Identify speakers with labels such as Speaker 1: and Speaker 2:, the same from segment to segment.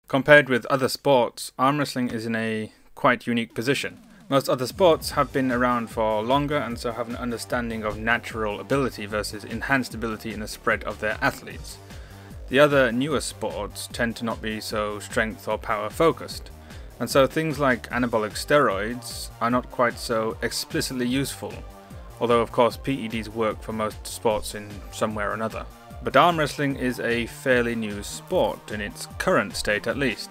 Speaker 1: Compared with other sports, arm wrestling is in a quite unique position. Most other sports have been around for longer and so have an understanding of natural ability versus enhanced ability in the spread of their athletes. The other newer sports tend to not be so strength or power focused, and so things like anabolic steroids are not quite so explicitly useful, although of course PEDs work for most sports in some way or another. But arm wrestling is a fairly new sport, in its current state at least.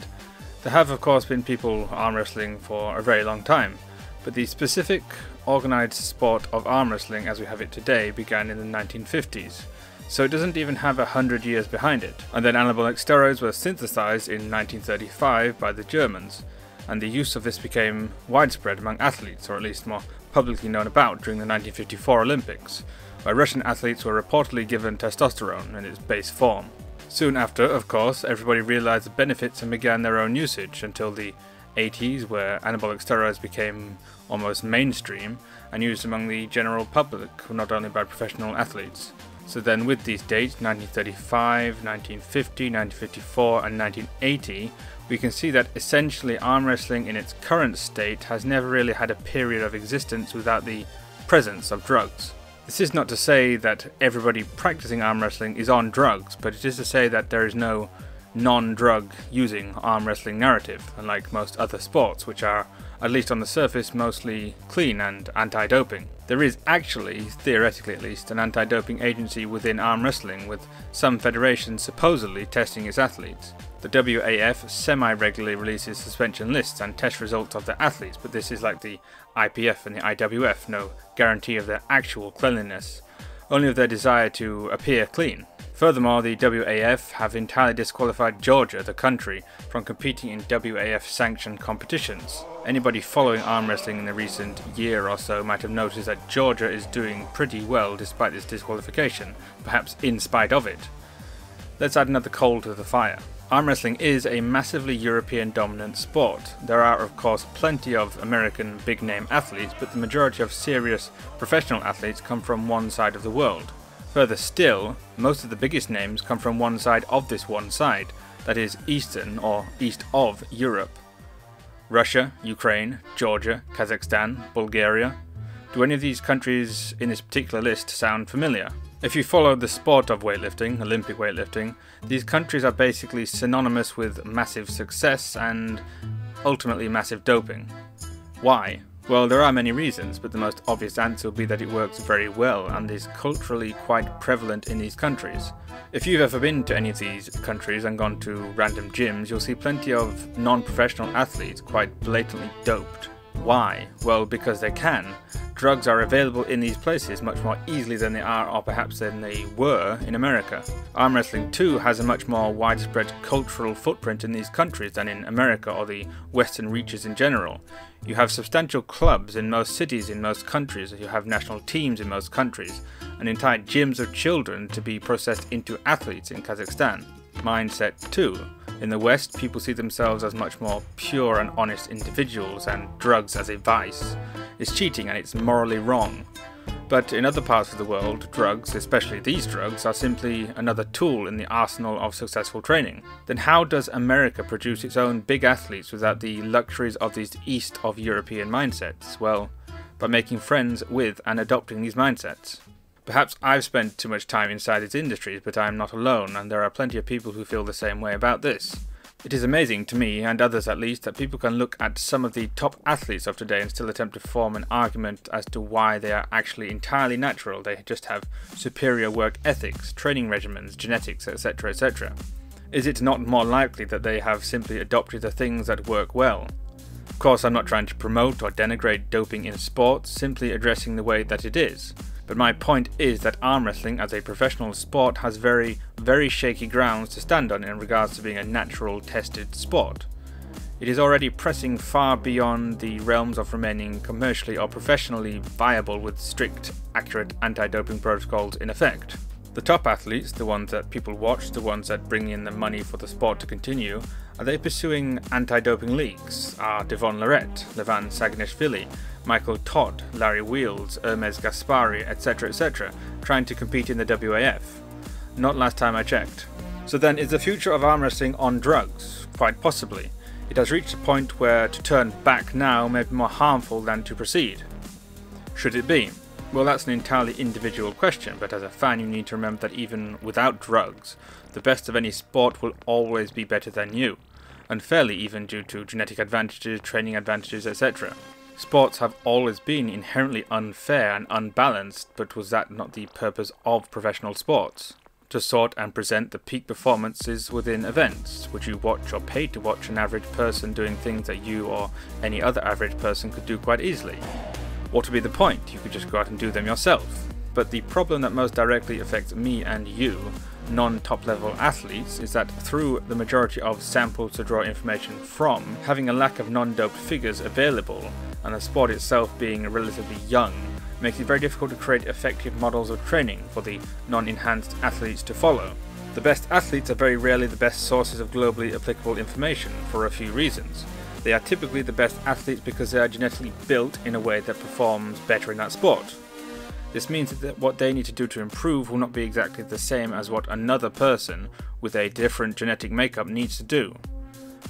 Speaker 1: There have of course been people arm wrestling for a very long time, but the specific organised sport of arm wrestling as we have it today began in the 1950s, so it doesn't even have 100 years behind it. And then anabolic steroids were synthesized in 1935 by the Germans, and the use of this became widespread among athletes, or at least more publicly known about, during the 1954 Olympics, where Russian athletes were reportedly given testosterone in its base form. Soon after, of course, everybody realized the benefits and began their own usage, until the 80s, where anabolic steroids became almost mainstream and used among the general public, not only by professional athletes. So then with these dates, 1935, 1950, 1954 and 1980, we can see that essentially arm wrestling in its current state has never really had a period of existence without the presence of drugs. This is not to say that everybody practicing arm wrestling is on drugs, but it is to say that there is no non-drug using arm wrestling narrative, unlike most other sports, which are, at least on the surface, mostly clean and anti-doping. There is actually, theoretically at least, an anti-doping agency within arm wrestling, with some federations supposedly testing its athletes. The WAF semi-regularly releases suspension lists and test results of their athletes, but this is like the IPF and the IWF, no guarantee of their actual cleanliness, only of their desire to appear clean. Furthermore, the WAF have entirely disqualified Georgia, the country, from competing in WAF-sanctioned competitions. Anybody following arm wrestling in the recent year or so might have noticed that Georgia is doing pretty well despite this disqualification, perhaps in spite of it. Let's add another coal to the fire. Arm wrestling is a massively European-dominant sport. There are, of course, plenty of American big-name athletes, but the majority of serious professional athletes come from one side of the world. Further still, most of the biggest names come from one side of this one side, that is Eastern or East of Europe. Russia, Ukraine, Georgia, Kazakhstan, Bulgaria. Do any of these countries in this particular list sound familiar? If you follow the sport of weightlifting, Olympic weightlifting, these countries are basically synonymous with massive success and ultimately massive doping. Why? Well, there are many reasons, but the most obvious answer would be that it works very well and is culturally quite prevalent in these countries. If you've ever been to any of these countries and gone to random gyms, you'll see plenty of non-professional athletes quite blatantly doped. Why? Well, because they can. Drugs are available in these places much more easily than they are, or perhaps than they were, in America. Arm wrestling too has a much more widespread cultural footprint in these countries than in America or the Western reaches in general. You have substantial clubs in most cities in most countries, you have national teams in most countries, and entire gyms of children to be processed into athletes in Kazakhstan. Mindset too. In the West, people see themselves as much more pure and honest individuals, and drugs as a vice. It's cheating and it's morally wrong. But in other parts of the world, drugs, especially these drugs, are simply another tool in the arsenal of successful training. Then how does America produce its own big athletes without the luxuries of these East of European mindsets? Well, by making friends with and adopting these mindsets. Perhaps I've spent too much time inside these industries, but I am not alone, and there are plenty of people who feel the same way about this. It is amazing to me, and others at least, that people can look at some of the top athletes of today and still attempt to form an argument as to why they are actually entirely natural. They just have superior work ethics, training regimens, genetics, etc., etc. Is it not more likely that they have simply adopted the things that work well? Of course, I'm not trying to promote or denigrate doping in sports, simply addressing the way that it is. But my point is that arm wrestling as a professional sport has very, very shaky grounds to stand on in regards to being a natural tested sport. It is already pressing far beyond the realms of remaining commercially or professionally viable with strict, accurate anti-doping protocols in effect. The top athletes, the ones that people watch, the ones that bring in the money for the sport to continue, are they pursuing anti-doping leagues? Are Devon, Levan Saginashvili, Michael Todd, Larry Wheels, Hermes Gaspari, etc., trying to compete in the WAF? Not last time I checked. So then, is the future of arm wrestling on drugs? Quite possibly. It has reached a point where to turn back now may be more harmful than to proceed. Should it be? Well, that's an entirely individual question, but as a fan you need to remember that even without drugs, the best of any sport will always be better than you, unfairly even due to genetic advantages, training advantages, etc. Sports have always been inherently unfair and unbalanced, but was that not the purpose of professional sports? To sort and present the peak performances within events. Would you watch or pay to watch an average person doing things that you or any other average person could do quite easily? What would be the point? You could just go out and do them yourself. But the problem that most directly affects me and you, non-top level athletes, is that through the majority of samples to draw information from, having a lack of non-doped figures available, and the sport itself being relatively young, makes it very difficult to create effective models of training for the non-enhanced athletes to follow. The best athletes are very rarely the best sources of globally applicable information for a few reasons. They are typically the best athletes because they are genetically built in a way that performs better in that sport. This means that what they need to do to improve will not be exactly the same as what another person with a different genetic makeup needs to do.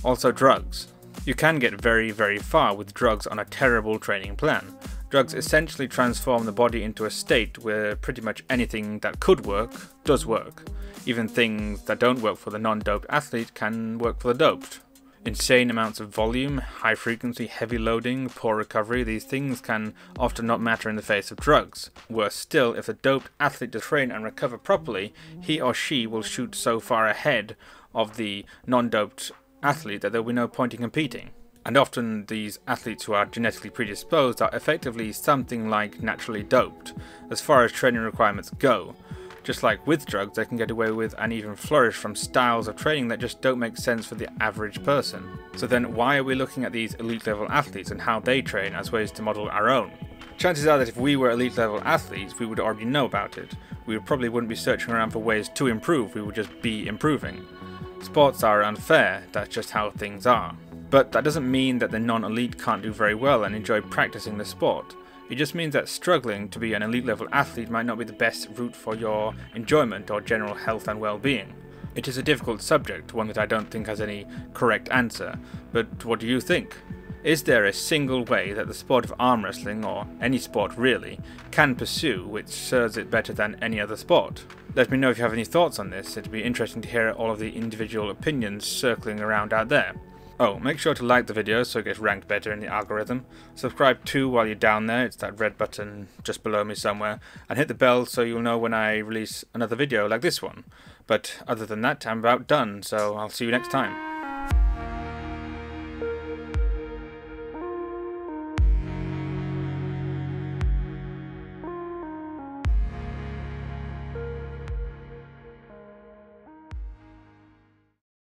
Speaker 1: Also, drugs. You can get very, very far with drugs on a terrible training plan. Drugs essentially transform the body into a state where pretty much anything that could work does work. Even things that don't work for the non-doped athlete can work for the doped. Insane amounts of volume, high frequency, heavy loading, poor recovery, these things can often not matter in the face of drugs. Worse still, if the doped athlete does train and recover properly, he or she will shoot so far ahead of the non-doped athlete that there will be no point in competing. And often these athletes who are genetically predisposed are effectively something like naturally doped, as far as training requirements go. Just like with drugs, they can get away with and even flourish from styles of training that just don't make sense for the average person. So then why are we looking at these elite level athletes and how they train as ways to model our own? Chances are that if we were elite level athletes, we would already know about it. We probably wouldn't be searching around for ways to improve, we would just be improving. Sports are unfair, that's just how things are. But that doesn't mean that the non-elite can't do very well and enjoy practicing the sport. It just means that struggling to be an elite level athlete might not be the best route for your enjoyment or general health and well-being. It is a difficult subject, one that I don't think has any correct answer, but what do you think? Is there a single way that the sport of arm wrestling, or any sport really, can pursue which serves it better than any other sport? Let me know if you have any thoughts on this. It'd be interesting to hear all of the individual opinions circling around out there. Oh, make sure to like the video so it gets ranked better in the algorithm. Subscribe too while you're down there, it's that red button just below me somewhere. And hit the bell so you'll know when I release another video like this one. But other than that, I'm about done, so I'll see you next time.